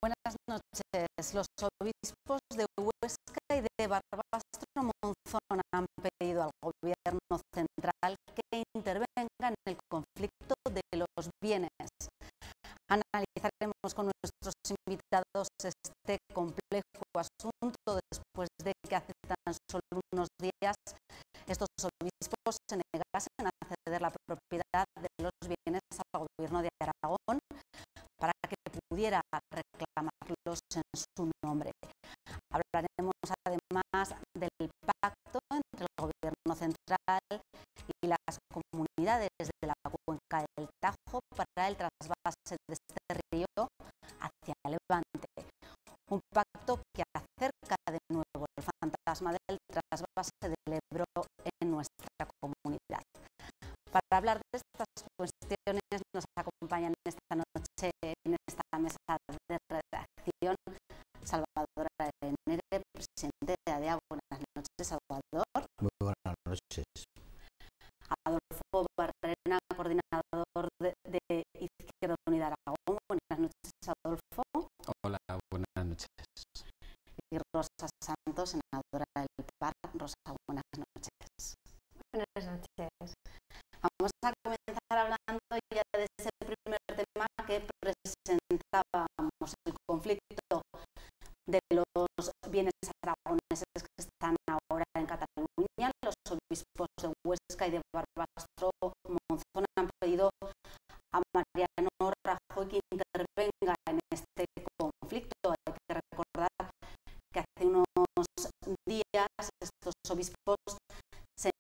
Buenas noches. Los obispos de Huesca y de Barbastro Monzón han pedido al Gobierno central que intervenga en el conflicto de los bienes. Analizaremos con nuestros invitados este complejo asunto después de que hace tan solo unos días estos obispos se negasen a ceder la propiedad de los bienes al Gobierno de Aragón para que pudiera reclamarlos en su nombre. Hablaremos además del pacto entre el Gobierno central y las comunidades de la cuenca del Tajo para el trasvase de este río hacia Levante. Un pacto que acerca de nuevo el fantasma del trasvase del Ebro en nuestra comunidad. Para hablar de estas cuestiones nos acompañan esta noche en esta mesa de redacción Salvador Arenere, presidente de ADEA. Buenas noches, Salvador. Muy buenas noches. Adolfo Barrena, coordinador de Izquierda Unida Aragón. Buenas noches, Adolfo. Hola, buenas noches. Y Rosa Santos, senadora del PAR. Rosa, buenas noches. Buenas noches. Vamos a comenzar hablando ya de ese primer tema que presentábamos, el conflicto de los bienes aragoneses que están ahora en Cataluña. Los obispos de Huesca y de Barbastro Monzón han pedido a Mariano Rajoy que intervenga en este conflicto. Hay que recordar que hace unos días estos obispos se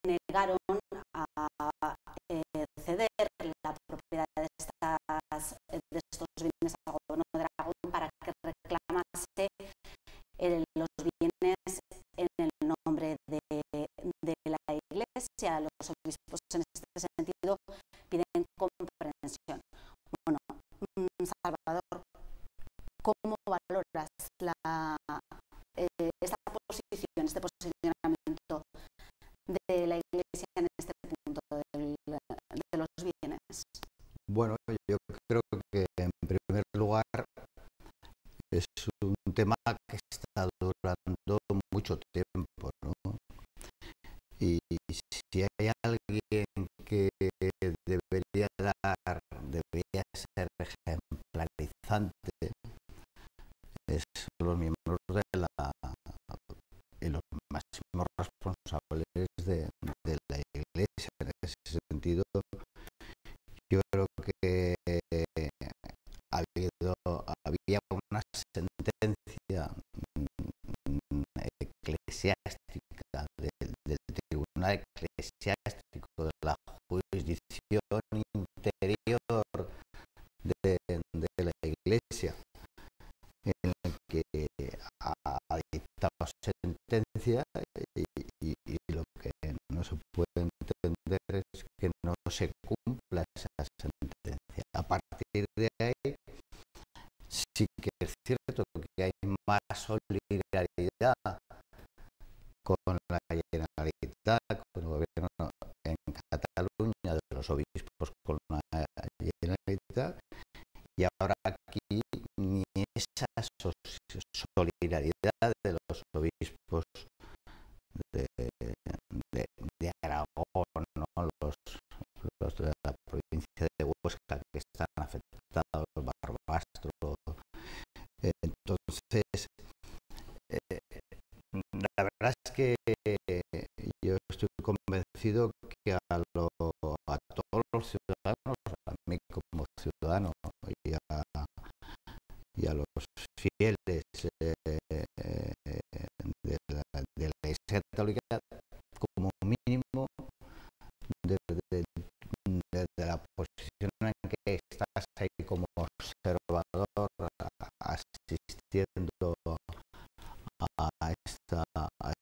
negaron a ceder la propiedad de estos bienes al Gobierno de Aragón para que reclamase los bienes en el nombre de la Iglesia. Los obispos en este sentido piden comprensión. Bueno, Salvador, ¿cómo valoras esta posición, este posicionamiento de la Iglesia en este punto de los bienes? Bueno, yo creo que en primer lugar es un tema que está durando mucho tiempo, ¿no? Y si hay alguien que debería ser ejemplarizante, es los miembros y los máximos responsables de la Iglesia. En ese sentido, yo creo que había una sentencia eclesiástica del Tribunal Eclesiástico de la Jurisdicción Interior de la Iglesia, en el que ha dictado sentencia y lo que no se puede entender es que no se cumpla esa sentencia. A partir de ahí sí que es cierto que hay más solidaridad con la Generalitat, con el Gobierno en Cataluña, de los obispos con la Generalitat, y ahora aquí ni esa solidaridad de los obispos de Aragón, ¿no? Los de la provincia de Huesca que están afectados, Barbastro. Entonces, la verdad es que yo estoy convencido que a todos los ciudadanos, a mí como ciudadano y a los fieles de la Iglesia Católica, como mínimo, desde la posición en que estás ahí como observador asistiendo a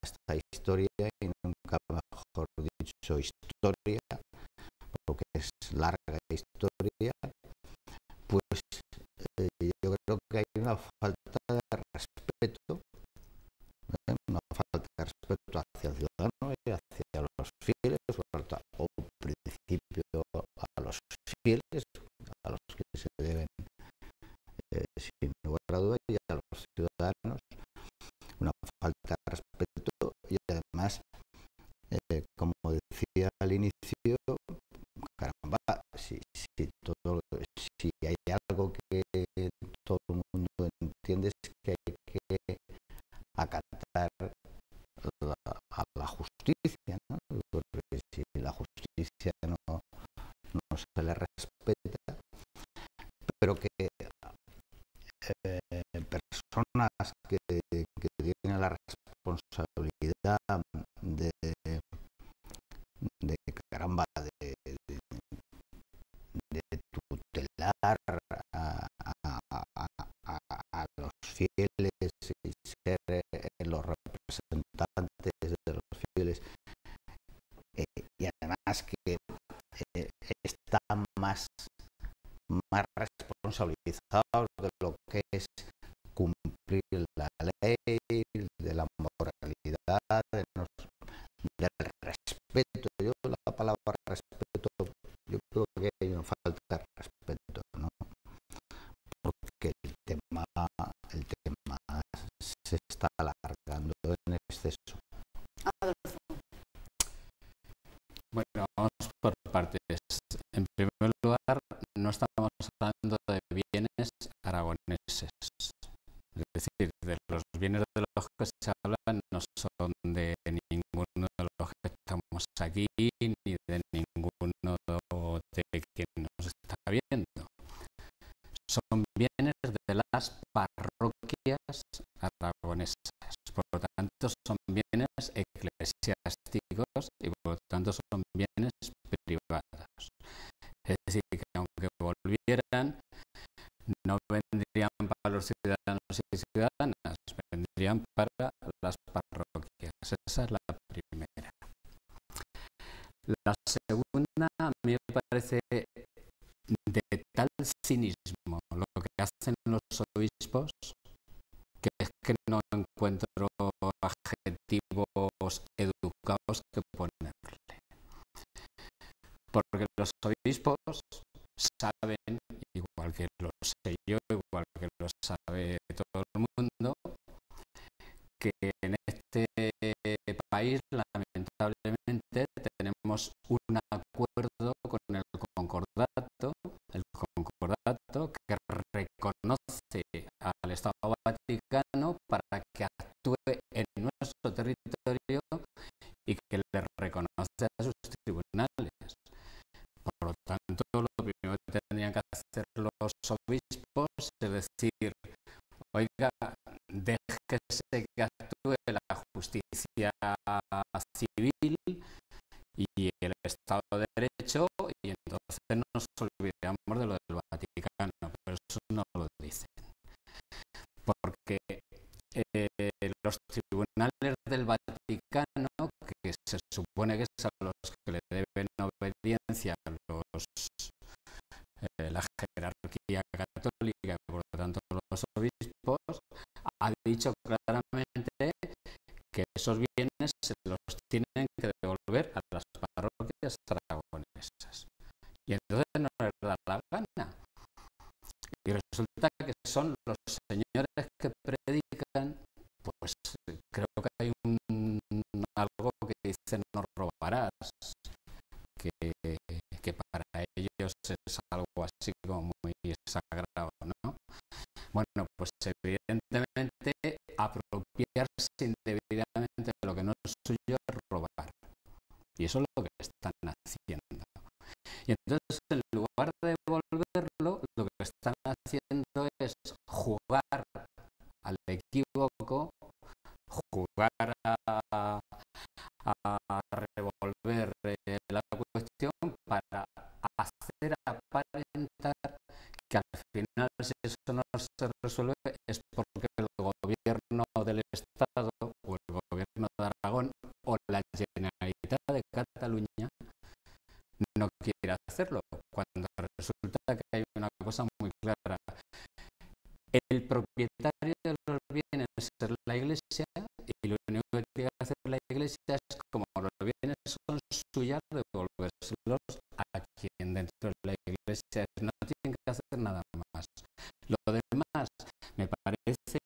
esta historia, y nunca mejor dicho historia, porque es larga historia, pues yo creo que hay una falta de respeto, hacia el ciudadano y hacia los fieles, o principio a los fieles, a los que se deben, sin ciudadanos, una falta de respeto y además, como decía al inicio, caramba, si hay algo que todo el mundo entiende es que hay que acatar a la justicia, ¿no? Porque si la justicia no se le respeta, pero que personas que tienen la responsabilidad de caramba, de tutelar a los fieles y ser los representantes de los fieles, y además que están más responsabilizados de lo que es cumplir la ley, de la moralidad, del respeto. Yo la palabra respeto, yo creo que hay una falta de respeto, ¿no? Porque el tema se está alargando en exceso. Bueno, vamos por partes. En primer lugar, no estamos hablando de bienes aragoneses. Es decir, de los bienes de los que se hablan no son de ninguno de los que estamos aquí, ni de ninguno de quien nos está viendo. Son bienes de las parroquias aragonesas. Por lo tanto, son bienes eclesiásticos y por lo tanto son bienes privados. Es decir, que aunque volvieran, no vendrían para los ciudadanos y ciudadanas, vendrían para las parroquias. Esa es la primera. La segunda, a mí me parece de tal cinismo lo que hacen los obispos, que es que no encuentro adjetivos educados que ponerle. Porque los obispos saben, igual que lo sé yo, igual que lo sabe todo el mundo, que en este país lamentablemente tenemos un acuerdo con el concordato que reconoce al Estado Vaticano para que actúe en nuestro territorio y que le reconoce a sus tribunales. Por lo tanto, lo primero que tendrían que hacer los obispos es decir, oiga, déjese que actúe la justicia civil y el Estado de Derecho, y entonces nos olvidamos de lo del Vaticano, pero eso no lo dicen. Porque los tribunales del Vaticano, que se supone que es a los que le deben obediencia la jerarquía católica, por lo tanto los obispos, ha dicho claramente que esos bienes se los tienen que devolver a las parroquias aragonesas. Y entonces no les da la gana. Y resulta que son los señores que predican, pues creo que hay algo que dice no robarás, que para ellos es algo así como muy sagrado, ¿no? Bueno, pues evidentemente apropiarse indebidamente de lo que no es suyo es robar. Y eso es lo que están haciendo. Y entonces, en lugar de devolverlo, lo que están haciendo es jugar al equívoco, jugar a revolver la cuestión para hacer aparentar que al final, si eso no se resuelve, es porque el gobierno del Estado o el gobierno de Aragón o la Generalitat de Cataluña no quiere hacerlo, cuando resulta que hay una cosa muy clara. El propietario de los bienes es la Iglesia y lo único que tiene que hacer la Iglesia es, como los bienes son suyas, devolvérselos a quien dentro de la Iglesia no tienen que hacer nada más. Lo demás me parece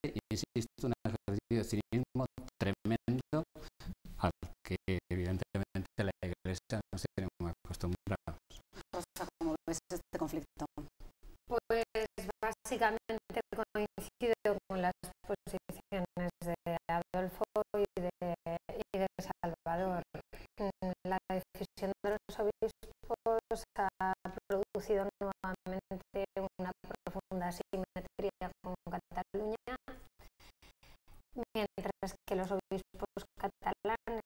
insisto, un ejercicio de cinismo tremendo al que evidentemente la Iglesia nos tiene muy acostumbrados. Rosa, ¿cómo ves este conflicto? Pues básicamente coincido con las posiciones de Adolfo y de Salvador. La decisión de los obispos ha producido nuevamente una profunda asimetría con Cataluña, mientras que los obispos catalanes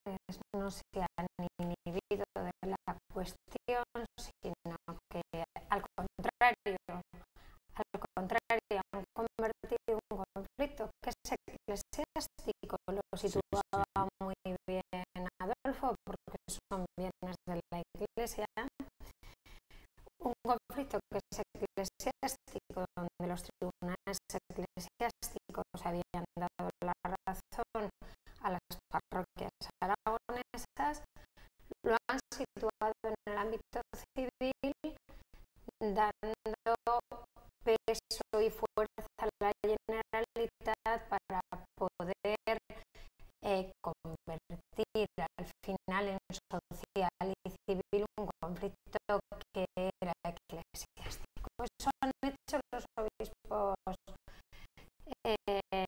no se han inhibido de la cuestión, sino que al contrario han convertido un conflicto que es eclesiástico. Lo situaba muy bien Adolfo, porque son bienes de la Iglesia. Un conflicto que es eclesiástico, donde los tribunales eclesiásticos habían dado la razón a las parroquias aragonesas, lo han situado en el ámbito civil, dando peso y fuerza a la Generalitat para poder convertir al final en social y civil un conflicto que era eclesiástico. Eso han hecho los obispos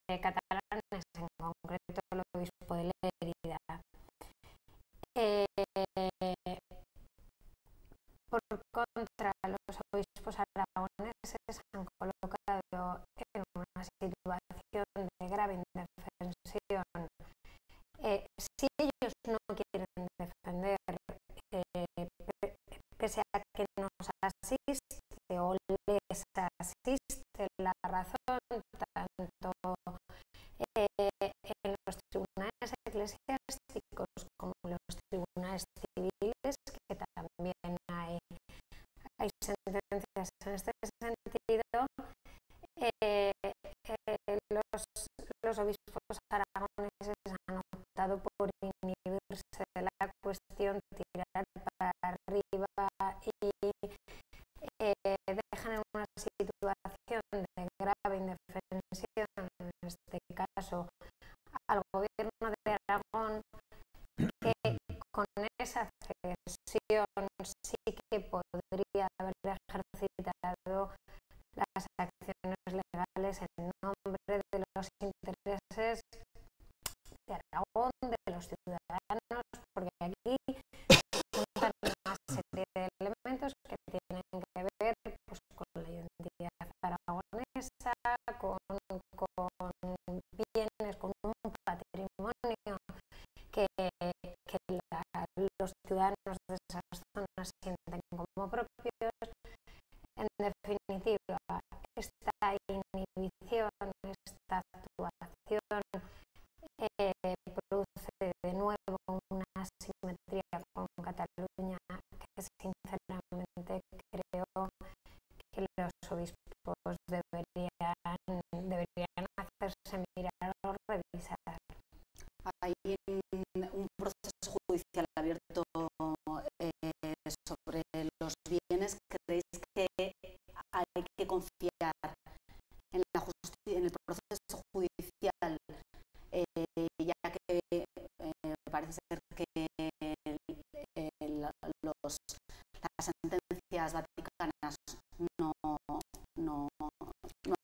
catalanes, en concreto el obispo de Lérida. Por contra, los obispos aragoneses han colocado en una situación de grave indefensión. Si ellos no quieren defender, pese a que nos asiste o les asiste la razón, tanto en los tribunales eclesiásticos como en los tribunales civiles, que también hay sentencias en este sentido, los obispos aragoneses han optado por inhibirse de la cuestión, tirar para arriba y dejan en una situación de grave indefensión, en este caso al gobierno de Aragón, que con esa cesión sí que podría haber ejercitado las acciones legales en nombre de los intereses de Aragón, de los ciudadanos, porque aquí se juntan una serie de elementos que tienen que ver pues, con la identidad aragonesa, con bienes, con un patrimonio que los ciudadanos de esas zonas sienten como propios. En definitiva, esta inhibición, esta actuación produce de nuevo una asimetría con Cataluña que sinceramente creo que los obispos deberían hacerse mirar o revisar. Hay un proceso judicial abierto sobre los bienes. ¿Creéis que hay que confiar en el proceso judicial, ya que parece ser que las sentencias vaticanas no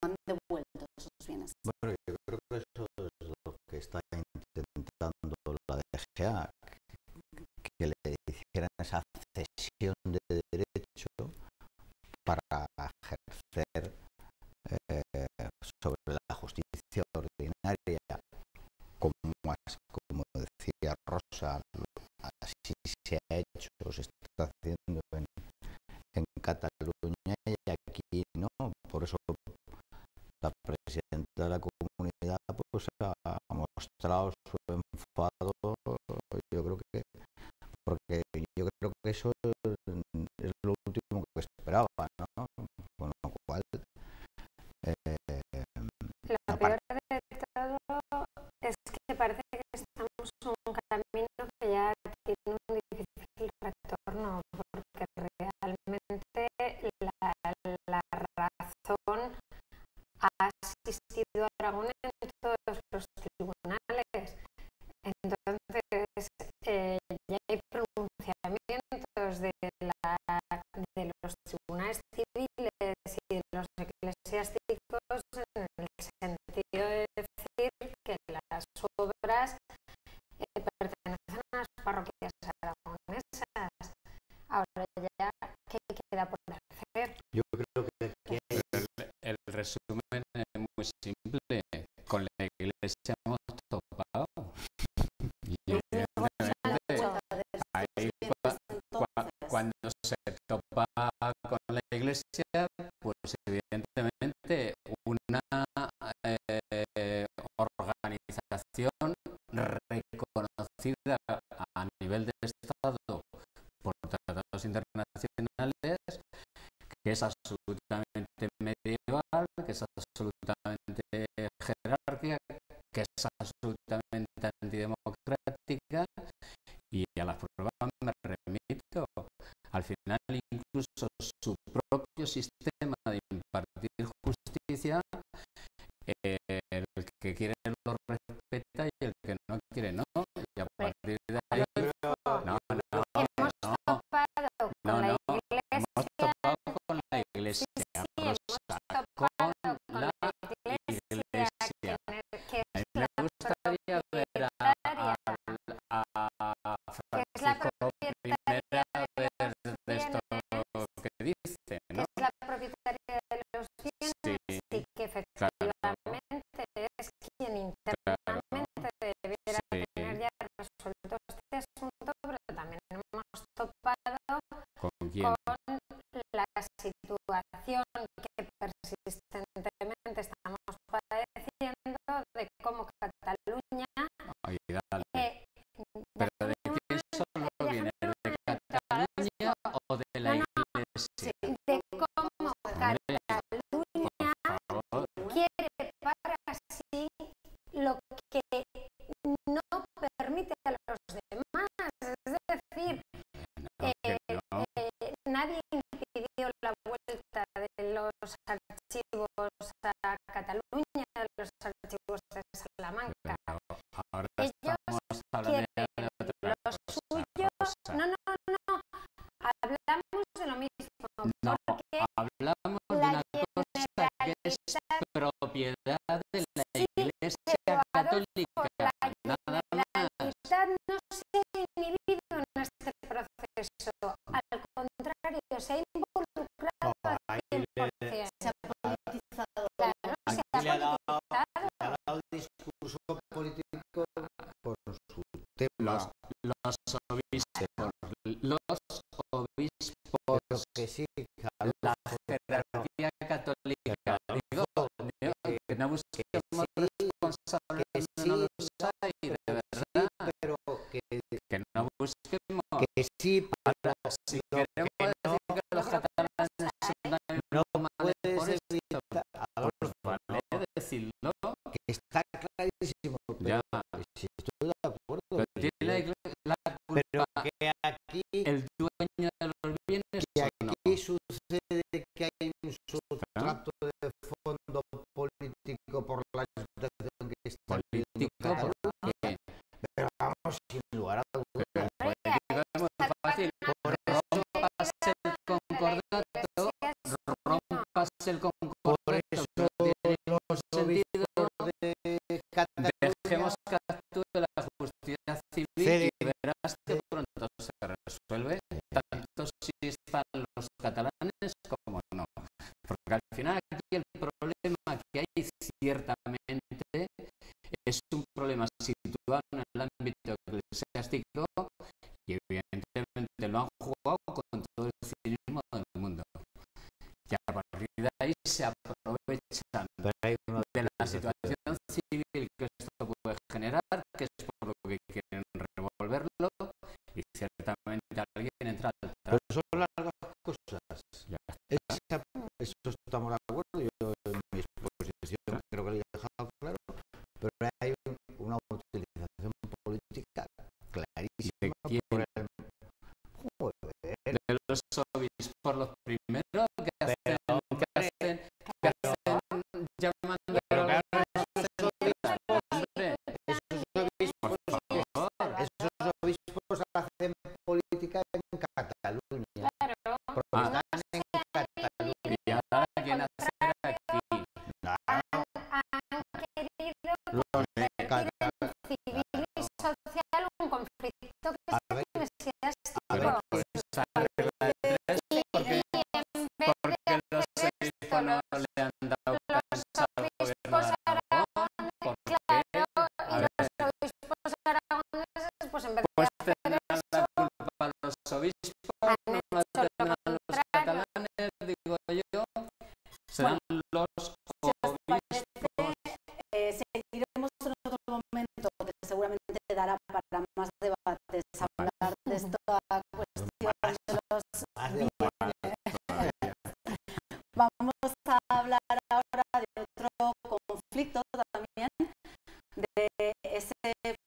han devuelto esos bienes? Bueno, yo creo que eso es lo que está intentando la DGA, que le hicieran esa cesión de derecho para ejercer sobre la justicia ordinaria, como decía Rosa, así se ha hecho, se está haciendo en Cataluña y aquí no. Por eso la presidenta de la comunidad pues ha mostrado su enfado. Yo creo que eso es lo último que esperaba, ¿no? Con lo cual lo peor de todo es que parece que estamos en un camino que ya tiene un difícil retorno, porque realmente la razón ha asistido a Aragón en todo Yo creo que aquí hay... El resumen es muy simple. Con la iglesia hemos topado. Y evidentemente, ahí cuando se topa con la iglesia, pues evidentemente una organización reconocida a nivel de Estado por tratados internacionales, que es absolutamente medieval, que es absolutamente jerárquica, que es absolutamente antidemocrática, y a las pruebas me remito. Al final, incluso su propio sistema de impartir justicia, el que quiere lo respeta y el que no quiere no. Y a partir de ahí, hemos topado con la iglesia, con la iglesia. A mí me gustaría ver a Francisco primera vez de esto que dice, ¿no? Que es la propietaria de los bienes, y que efectivamente es quien internamente debiera tener ya resuelto este asunto, pero también hemos topado con la situación que persistentemente estamos padeciendo de cómo Cataluña... ¿Pero de quién solo viene? ¿De Cataluña o de la iglesia? De cómo Cataluña quiere para sí lo que no permite a los demás. Es decir, nadie impidió la vuelta de los archivos a Cataluña, de los archivos de Salamanca. Ahora ellos quieren lo suyo. No. Hablamos de lo mismo. No, porque hablamos de una cosa que es propiedad de la Iglesia Católica. Nada más. La no se ha inhibido en este proceso. Al contrario, se ha involucrado al 100%. Se ha politizado. Claro, se ha dado discurso político por su tema. Los obispos, Pero que sí, la jerarquía católica, digo, que no busquemos responsables, no los hay, de verdad, pero que no busquemos, que sí, ahora, si queremos decir que los catalanes son no puede puedes ser evitar, vale decirlo, que está clarísimo, ya, si estoy de acuerdo, pero tiene la culpa pero que aquí, el dueño de los bienes, que ¿o no? aquí sucede que hay un sustrato de fondo político por la situación que está viviendo Cataluña, pero vamos, sin lugar a dudas, Político es muy fácil, rompas el concordato, por eso no tiene ningún los sentido, obispos de Cataluña, dejemos que actúe la justicia civil y verás que pronto se resuelve, tanto si están los catalanes como no, porque al final aquí el problema que hay ciertamente es un problema situado en el ámbito eclesiástico y evidentemente lo han jugado con todo el cinismo del mundo. Y a partir de ahí se aprovechan de la situación civil que esto puede generar, que es por lo que quieren revolverlo, y ciertamente alguien entra al pero son las dos cosas. Ya. Eso estamos de acuerdo, yo en mi exposición creo que lo he dejado claro, pero hay una utilización política clarísima por el... Joder, De los obispos los primeros que hacen llamando a esos obispos hacen política en Cataluña, porque están en Cataluña. y ahora quieren hacer aquí. han querido Los de Cataluña. civil y social un conflicto que A es ver, eclesiástico. a ver, Pues esa regla de tres, porque avispas no la tendrán los catalanes, digo yo, serán los obispos. Seguiremos en otro momento que seguramente dará para más debates, hablar de esta cuestión de los bienes. Vamos a hablar ahora de otro conflicto también, de ese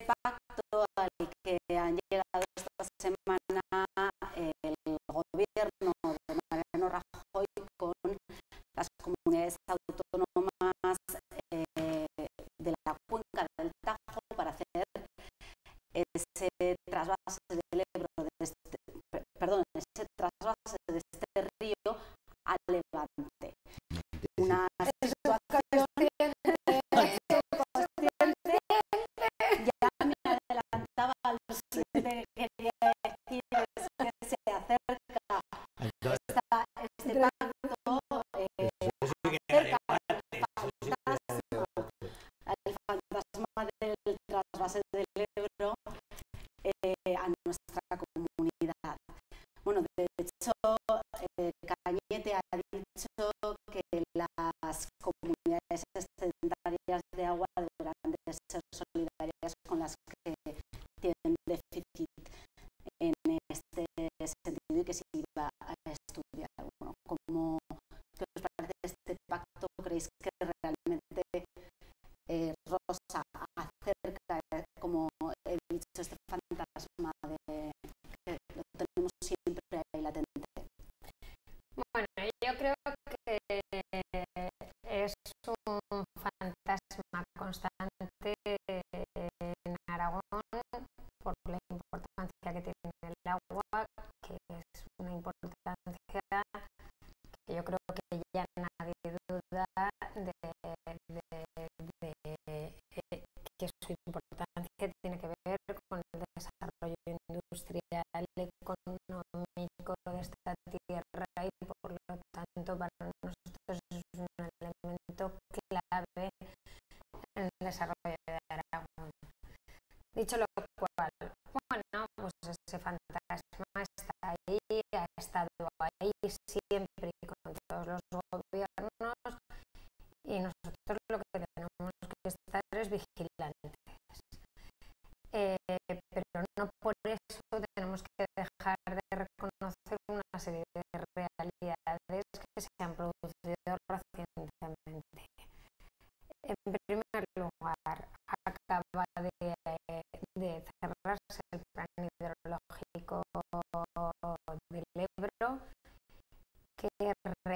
pacto al que han llegado esta semana el gobierno de Mariano Rajoy con las comunidades autónomas de la cuenca del Tajo para hacer ese trasvase del Ebro, ese trasvase de este río al Levante. Una situación ya me adelantaba al siguiente que quería decir, es que se acerca este pacto el fantasma del trasvase del Ebro a nuestra comunidad. Bueno, de hecho, Cañete ha dicho que las comunidades excedentarias de agua deberán de ser solidarias con las que tienen déficit en este sentido y que se iba a estudiar. Bueno, ¿qué os parece este pacto? ¿Creéis que realmente Rosa acerca, como he dicho, este fantasma de que lo tenemos siempre ahí latente? Bueno, yo creo que es un fantasma constante en Aragón por la importancia que tiene el agua, que es una importancia que yo creo que ya nadie duda de que su importancia tiene que ver con el desarrollo industrial, económico de esta tierra y por lo tanto para nosotros es un elemento clave en el desarrollo de Aragón. Dicho lo cual, bueno, pues ese fantasma está ahí, ha estado ahí siempre y con todos los gobiernos y nosotros lo que tenemos que estar es vigilantes. Pero no por eso tenemos que dejar de reconocer una serie de realidades que se han producido recientemente. En primer lugar, acaba de cerrarse el plan hidrológico del Ebro, que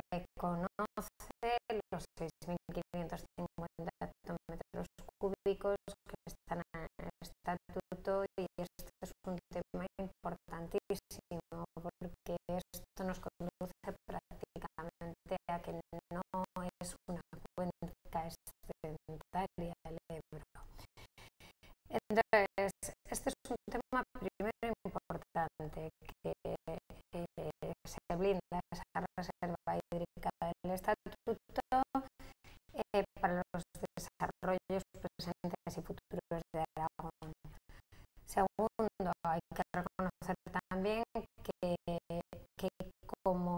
reconoce los 6.550 hectómetros cúbicos que están en el estatuto, y este es un tema importantísimo porque esto nos conduce prácticamente a que no es una cuenca excedentaria el Ebro. Entonces, este es un tema primero importante, que se blinda esa reserva hídrica del estatuto para los desarrollos presentes y futuros de Aragón. Segundo, hay que reconocer también que como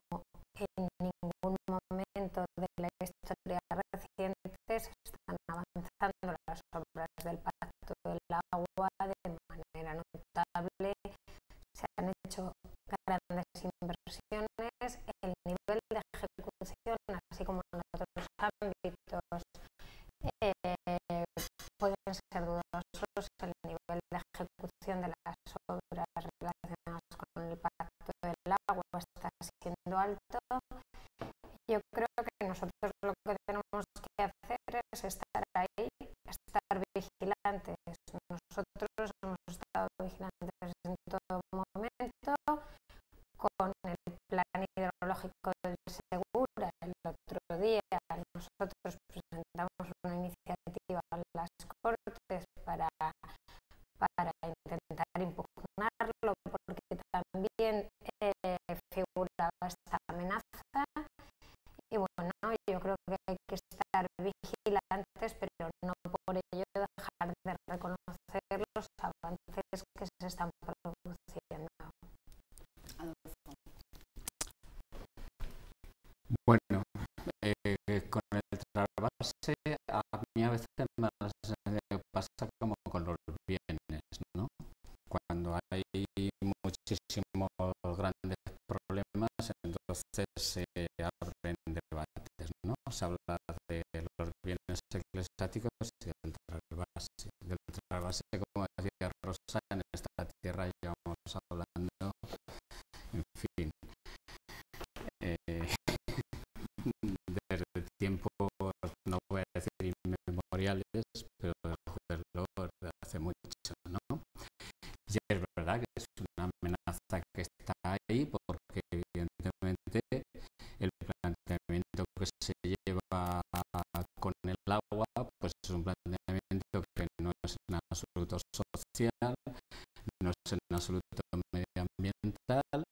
en ningún momento de la historia reciente se están avanzando las obras del Pacto del Agua de manera notable, se han hecho grandes inversiones, el nivel de ejecución, así como en otros ámbitos, pueden ser dudosos. El nivel de ejecución de las obras relacionadas con el Pacto del Agua está siendo alto. Yo creo que nosotros lo que tenemos que hacer es estar ahí, estar vigilantes. Nosotros hemos estado vigilantes en todo momento con el plan hidrológico del Segura. El otro día nosotros presentamos una iniciativa a las Cortes para intentar impugnarlo, porque también figuraba esta amenaza. Y bueno, yo creo que hay que estar vigilantes, pero no por ello dejar de reconocer los avances que se están produciendo. base, a mí a veces me pasa como con los bienes, ¿no? Cuando hay muchísimos grandes problemas, entonces se abren debates, ¿no? Se habla de los bienes eclesiásticos y del trasvase. Del trasvase, como decía Rosa, en esta tierra llevamos hablando, en fin, desde tiempos, no voy a decir inmemoriales, pero desde luego desde hace mucho, ¿no? Y es verdad que es una amenaza que está ahí, porque evidentemente el planteamiento que se lleva con el agua pues es un planteamiento que no es en absoluto social, no es en absoluto medioambiental,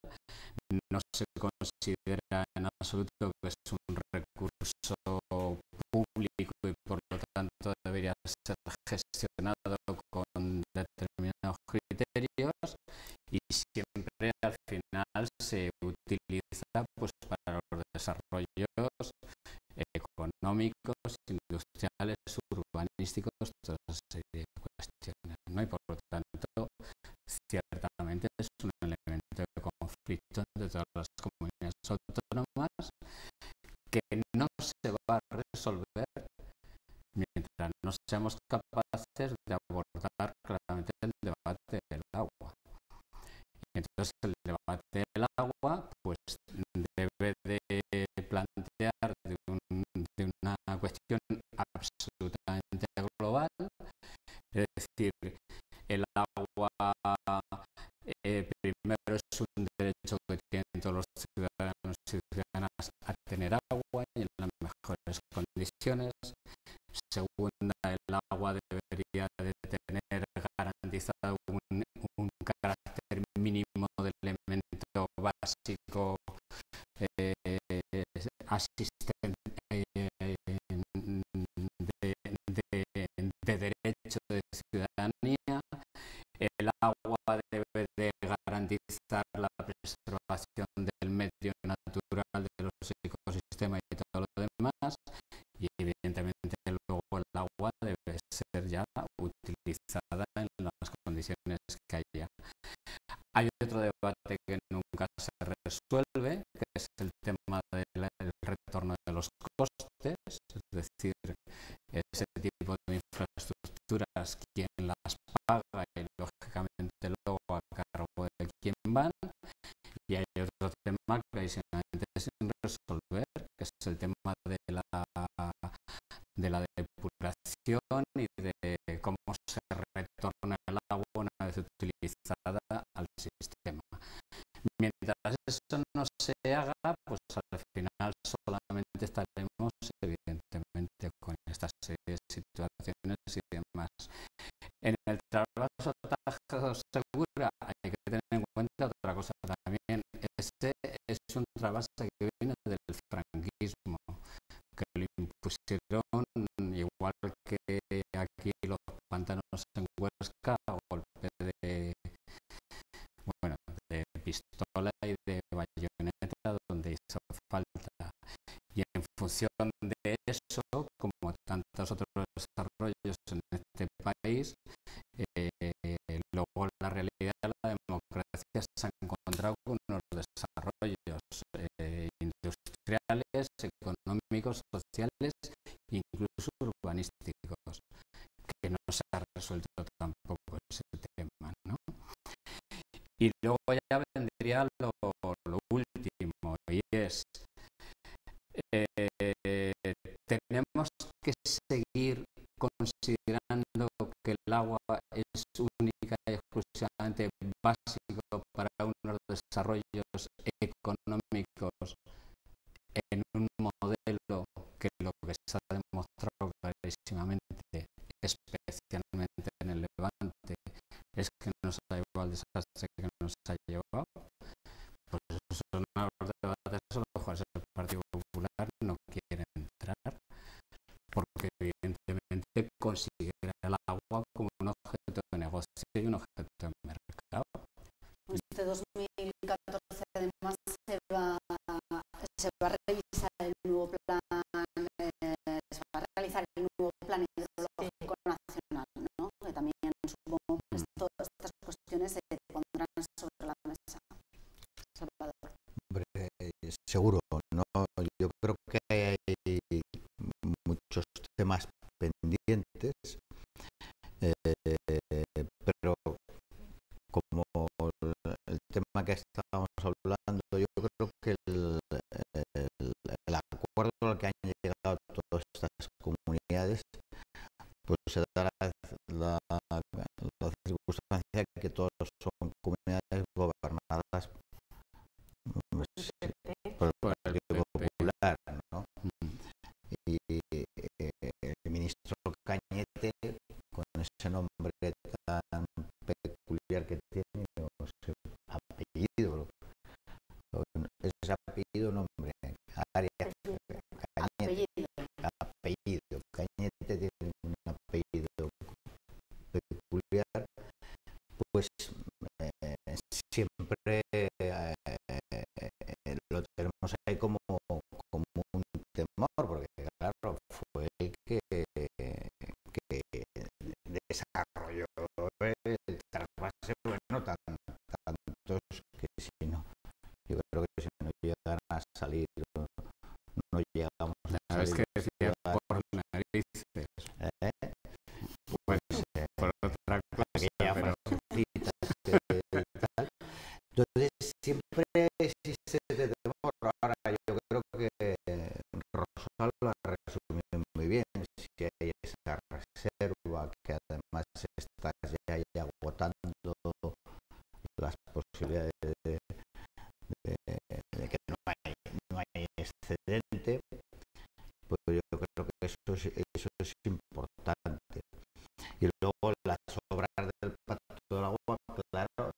no se considera en absoluto que es un recurso público y por lo tanto debería ser gestionado con determinados criterios, y siempre al final se utiliza pues para los desarrollos económicos, industriales, urbanísticos, toda esa serie de cuestiones, ¿no? Y por lo tanto ciertamente es un elemento de conflicto entre todas las comunidades autónomas que no se va a resolver mientras no seamos capaces de abordar claramente el debate del agua. Entonces el debate del agua pues debe de plantear de una cuestión absolutamente global, es decir, el agua primero es un derecho que tienen todos los ciudadanos y ciudadanas a tener agua y en las mejores condiciones. Segunda, el agua debería de tener garantizado un carácter mínimo de elemento básico de derecho de ciudadanía. El agua debe de garantizar la preservación del medio natural, de los ecosistemas y todo lo demás, y evidentemente luego el agua debe ser ya utilizada en las condiciones que haya. Hay otro debate que nunca se resuelve, que es el tema del retorno de los costes, es decir, ese tipo de infraestructuras, quién las paga y lógicamente luego a cargo de quién van. Y hay otro tema clarísimamente sin resolver, que es el tema de la depuración y de cómo se retorna el agua una vez utilizada al sistema. Mientras eso no se haga, pues al final solamente estaremos evidentemente con esta serie de situaciones y demás. En el trasvaso Tajo-Segura hay que tener en cuenta otra cosa también. Este es un trasvase que viene del franquismo, que lo impusieron igual que aquí los pantanos en Huesca a golpe de pistola y de bayoneta donde hizo falta. Y en función de eso, como tantos otros desarrollos en este país, luego la realidad de la democracia se ha encontrado con unos desarrollos industriales, económicos, sociales e incluso urbanísticos, que no se ha resuelto tampoco ese tema, ¿no? Y luego ya vendría lo último, y es tenemos que seguir considerando que el agua es única y exclusivamente básico para unos desarrollos económicos en un modelo que lo que se ha demostrado clarísimamente, especialmente en el Levante, es que nos ha llevado al desastre que nos ha llevado. Pues esos son los debates a los cuales el Partido Popular no quiere entrar, porque evidentemente considera el agua como un objeto de negocio y un objeto de mercado. Este 2014 además se va a revisar el nuevo plan, se va a sobre la mesa. Salvador. Hombre, seguro, ¿no? Yo creo que hay muchos temas pendientes, pero como el tema que estábamos hablando, yo creo que el acuerdo al que han llegado todas estas comunidades, pues se da la circunstancia que todas son comunidades gobernadas por el Partido Popular, ¿no? Y el ministro Cañete, con ese nombre tan peculiar que tiene, o ese apellido, ese apellido, nombre, Arias Cañete, apellido, Cañete tiene un apellido peculiar, pues siempre lo tenemos ahí como un temor, porque claro, fue el que desarrolló el trasvase, bueno, tantos que si no, yo creo que si no llegan a salir, no llegamos a salir. ¿Sabes qué decía por narices? Pues por otra cosa, pero... Entonces siempre existe este temor. Ahora yo creo que Rosal lo ha resumido muy bien. Si hay esa reserva que además está ya agotando las posibilidades de que no hay excedente, pues yo creo que eso es importante. Y luego las obras del Pacto del Agua, claro,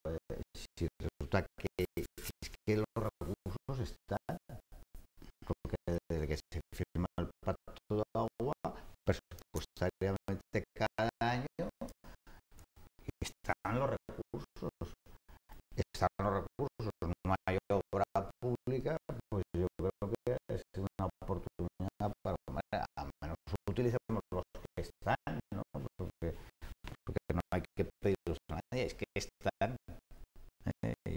si resulta que los recursos están, porque desde que se firma el Pacto del Agua, presupuestariamente cada año están los recursos, no hay obra pública, pues yo creo que es una oportunidad para, al menos utilicemos los que están, ¿no? Porque no hay que pedirlos a nadie, es que están y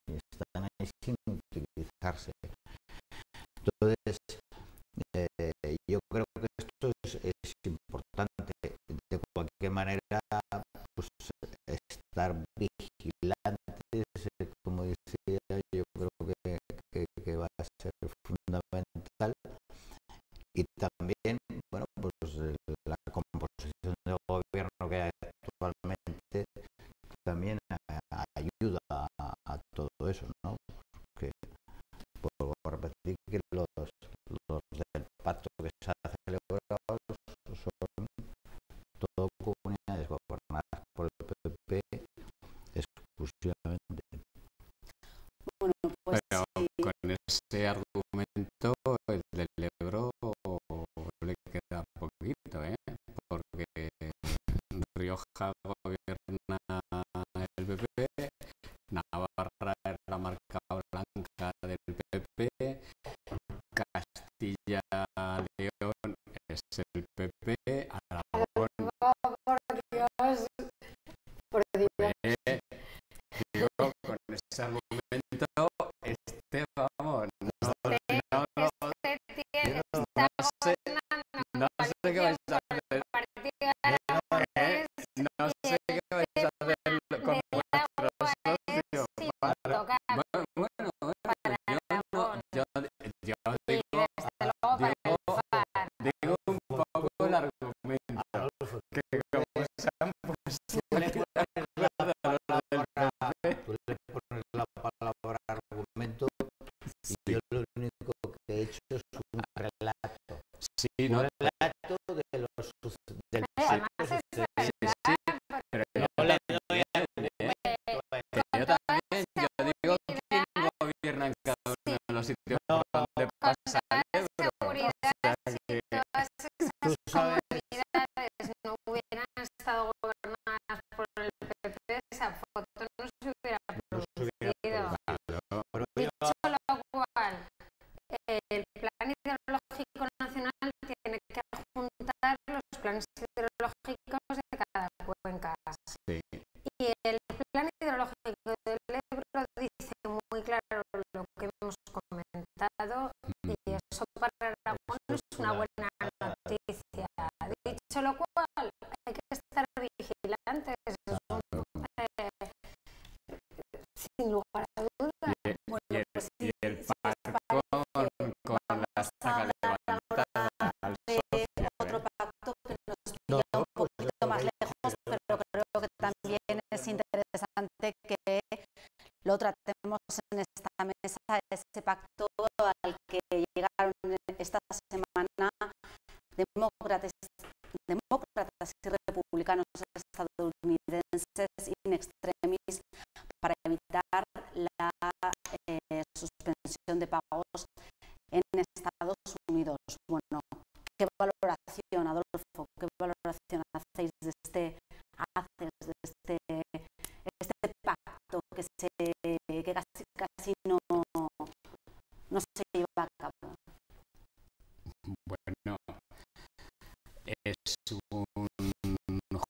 están ahí sin utilizarse. Entonces, yo creo que esto es importante. De cualquier manera, pues estar vigilantes, como decía, yo creo que va a ser fundamental. Y también, bueno, pues la composición del gobierno que hay actualmente también ayuda a todo eso, ¿no? Porque puedo repetir que los del pacto que se ha celebrado son todo comunidades gobernadas por el PP exclusivamente. Bueno, pues pero sí. con ese argumento el del Ebro le queda poquito, porque Rioja gobierna el PP, Navarra es la marca blanca del PP, Castilla-León es el PP, Aragón, Por Dios. digo, con ese argumento, vamos, no sé qué vais a hacer. No sé qué vais a hacer con vuestro socio. Bueno, yo digo un poco el argumento. Que como se han puesto aquí Tú le pones la palabra argumento y yo lo único que he hecho es un relato. Sí, no, Un relato de los del Además es verdad, pero no le doy yo también, yo digo quién gobierna en cada uno de los sitios por donde pasa el Ebro. seguridad, si todas tú esas sabes comunidades no hubieran estado gobernadas por el PP, esa foto no se hubiera producido. Dicho lo cual, el plan hidrológico nacional tiene que juntar los planes hidrológicos de cada cuenca. Sí. Y el plan hidrológico del para Aragón es una buena noticia. Dicho lo cual, hay que estar vigilantes, sin lugar a dudas. Y el pacto con las sacas levantadas al socio, otro pacto que nos pilla un poquito más lejos, pero creo que también es interesante que lo tratemos en esta mesa, ese pacto al que llegaron esta semana demócratas y republicanos estadounidenses in extremis para evitar la suspensión de pagos en Estados Unidos. Bueno, ¿qué valoración, Adolfo, qué valoración hacéis de este pacto que casi no se lleva a cabo? Bueno, es un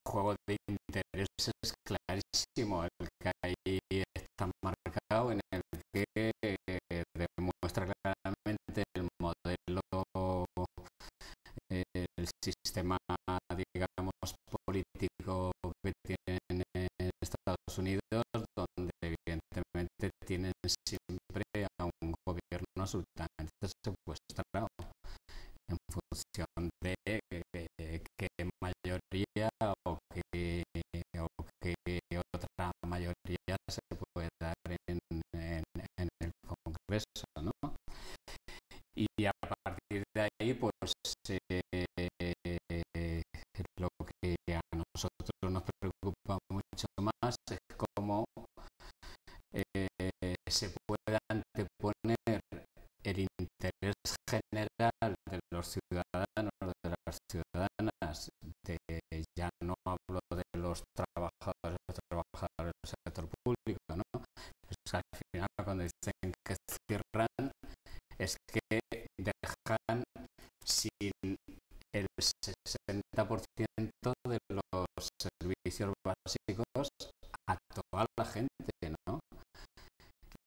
juego de intereses clarísimo el que ahí está marcado, en el que demuestra claramente el modelo, el sistema, digamos, político que tienen en Estados Unidos, donde evidentemente tienen siempre a un gobierno absolutamente secuestrado en función de qué mayoría o qué otra mayoría se puede dar en el Congreso, ¿no? Y a partir de ahí, pues lo que a nosotros nos preocupa mucho más es cómo se puede anteponer el interés general de los ciudadanos, de las ciudadanas, ya no hablo de los trabajadores del sector público, ¿no? Pues al final, cuando dicen que cierran, es que dejan sin el 60% de los servicios básicos a toda la gente, ¿no?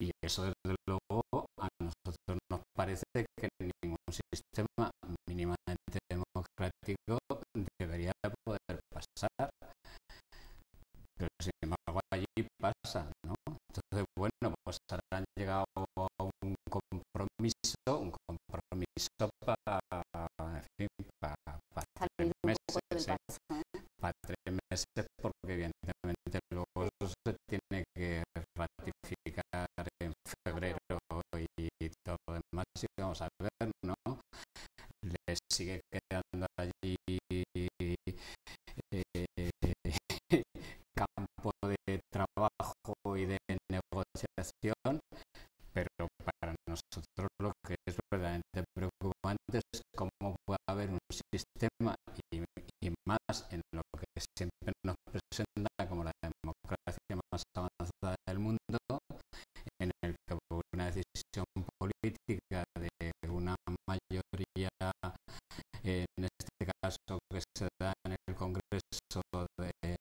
Y eso, desde luego, a nosotros nos parece que ningún sistema mínimamente democrático debería poder pasar. Pero sin embargo allí pasa, ¿no? Entonces, bueno, pues ahora han llegado a un compromiso para, en fin, para 3 meses, para 3 meses, porque evidentemente luego eso se tiene que ratificar en febrero y todo lo demás, y vamos a ver, ¿no? Les sigue quedando allí campo de trabajo y de negociación, pero para nosotros lo que es verdaderamente preocupante es cómo puede haber un sistema, y más en lo que siempre nos presenta como la democracia más avanzada del mundo, en el que por una decisión política de una mayoría, en este caso que se da en el Congreso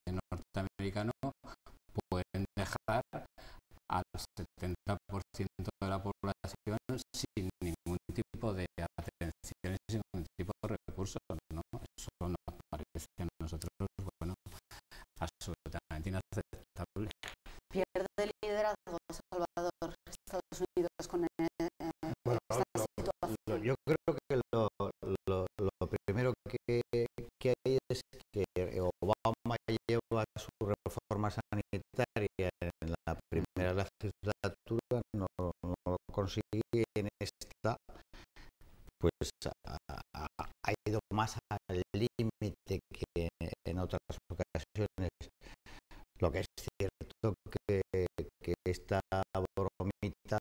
norteamericano, pueden dejar al 70% de la población sin ningún tipo de atención y sin ningún tipo de recursos, ¿no? Eso nos parece a nosotros, bueno, absolutamente inaceptable. Pierde liderazgo, Salvador, Estados Unidos con esta situación. Yo creo que lo primero que hay es que Obama lleva su reforma sanitaria en la primera legislatura, no lo consigue, en esta pues ha ido más al límite que en otras ocasiones. Lo que es cierto que esta bromita,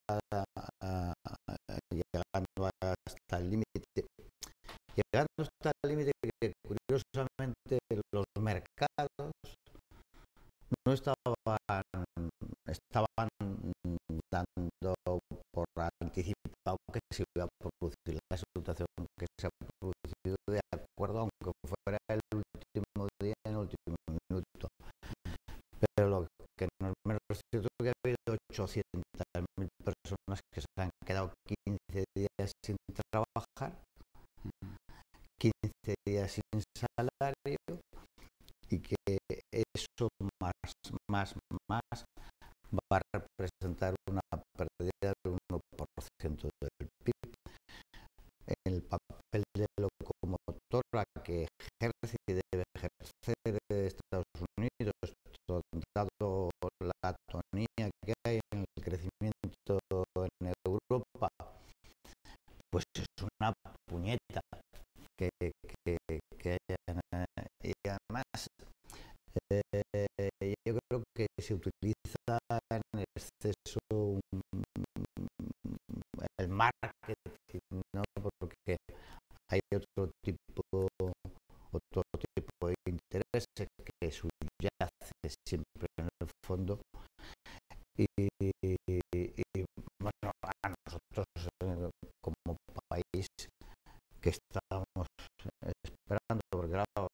llegando hasta el límite, que curiosamente los mercados no estaban dando por anticipado que se iba a producir la situación que se ha producido, de acuerdo, aunque fuera el último día, en el último minuto. Pero lo que no es menos cierto es que ha habido 800.000 personas que se han quedado 15 días sin trabajar, trabajar, 15 días sin salario, y que eso más va a representar una pérdida del 1% del PIB. El papel de locomotora que ejerce y debe ejercer Estados Unidos, dado la atonía que hay en el crecimiento en Europa, pues es una puñeta que hayan. Y además, yo creo que se utiliza en exceso el marketing, ¿no? Porque hay otro tipo de intereses que subyace siempre en el fondo, y bueno, a nosotros como país que estábamos esperando, porque claro,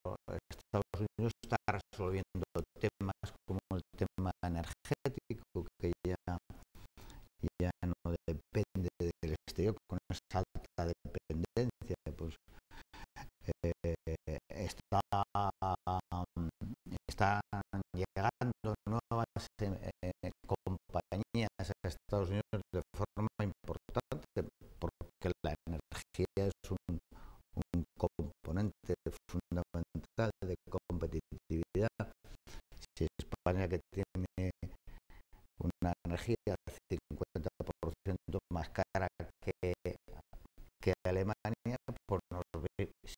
Estados Unidos está resolviendo temas como el tema energético, que ya no depende del exterior, con esa alta dependencia, pues están llegando nuevas compañías a Estados Unidos de forma importante, porque la energía es un componente fundamental de competitividad. Si España, que tiene una energía 50% más cara que Alemania, pues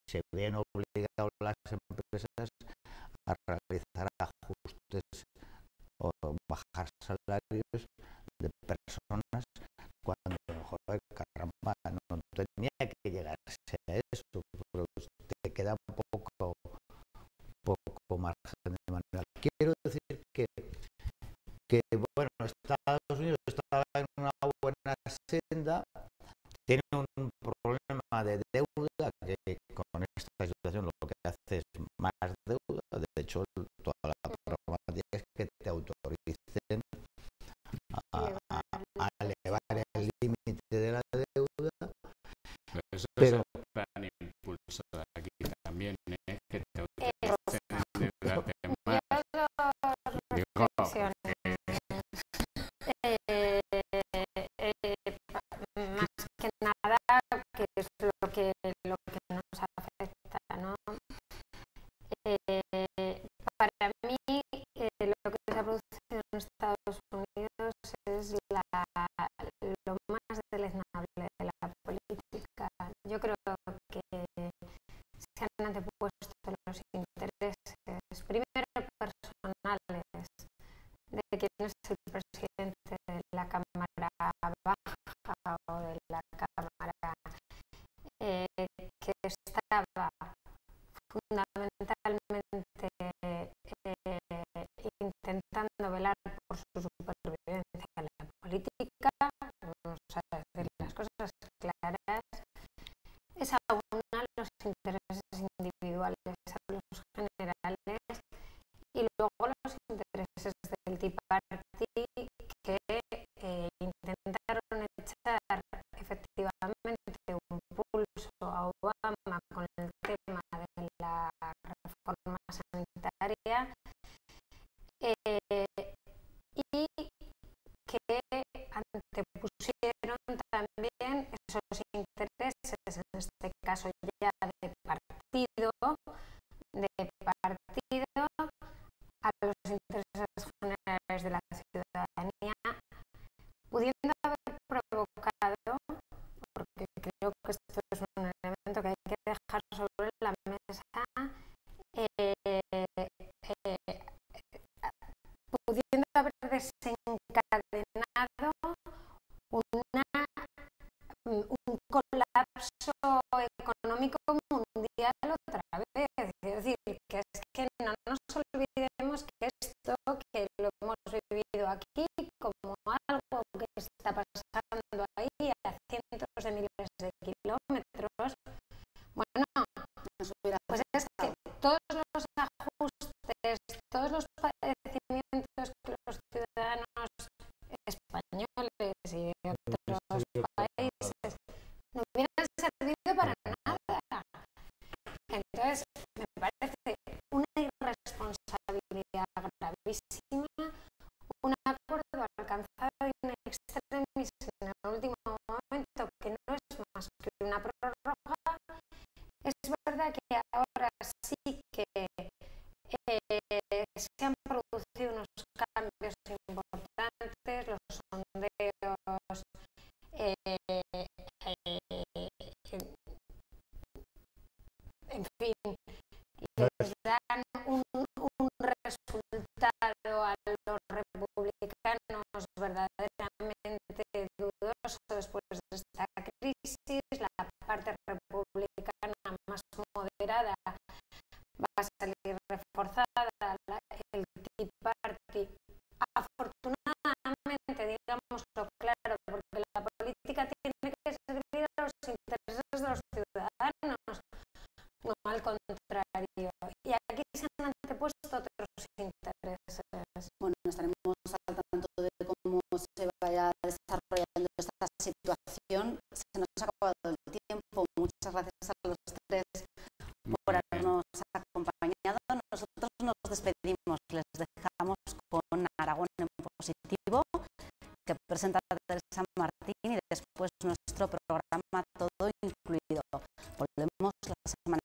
se ven obligadas las empresas a realizar ajustes o bajar salarios de personas, cuando, joder, caramba, no tenía que llegarse a eso, pero te queda poco margen de maniobra. Quiero decir que bueno, Estados Unidos estaba en una buena senda, tiene un problema de deuda que con esta situación lo que hace es más deuda. De hecho, toda la problemática es que te autoricen a elevar el límite de la deuda. Eso pero es el gran impulso de aquí también, que te autoricen endeudarte más. Digo, más que nada, que es lo que nos afecta, ¿no? Para mí, lo que se ha producido en Estados Unidos es lo más deleznable de la política. Yo creo que se han antepuesto los intereses, primero personales, de quién es el presidente de la Cámara Baja o de la Cámara, que estaba fundamentalmente intentando velar por su supervivencia en la política, vamos a decir las cosas claras, es aunar los intereses individuales a los generales, y luego los intereses del Tea Party, que intentaron echar efectivamente un pulso a Obama con el tema de la reforma sanitaria, y que antepusieron también esos intereses, en este caso ya de partido, a los intereses generales de la ciudadanía, pudiendo haber provocado, porque creo que esto es un elemento que hay que dejar sobre la mesa, pudiendo haber desencadenado un colapso económico mundial otra vez. Es decir, que es que no nos olvidemos que esto, que lo hemos vivido aquí como algo que está pasando ahí a cientos de miles de kilómetros, bueno, pues es que todos los ajustes, todos los padecimientos que los ciudadanos españoles y de otros países nos hubieran servido extremis en el último momento, que no es más que una prórroga, es verdad que ahora sí que se han producido unos cambios importantes, los sondeos en fin, les dan un resultado a los republicanos verdaderamente dudoso después de esta crisis. La parte republicana más moderada va a salir reforzada, el Tea Party, afortunadamente, digámoslo claro, porque la política tiene que servir a los intereses de los ciudadanos, no al contrario. Y aquí se han antepuesto otros intereses. Bueno, estaremos al tanto de cómo se vaya desarrollando esta situación. Se nos ha acabado el tiempo. Muchas gracias a los tres por habernos acompañado. Nosotros nos despedimos. Les dejamos con Aragón en positivo, que presenta Teresa Martín, y después nuestro programa Todo Incluido. Volvemos la semana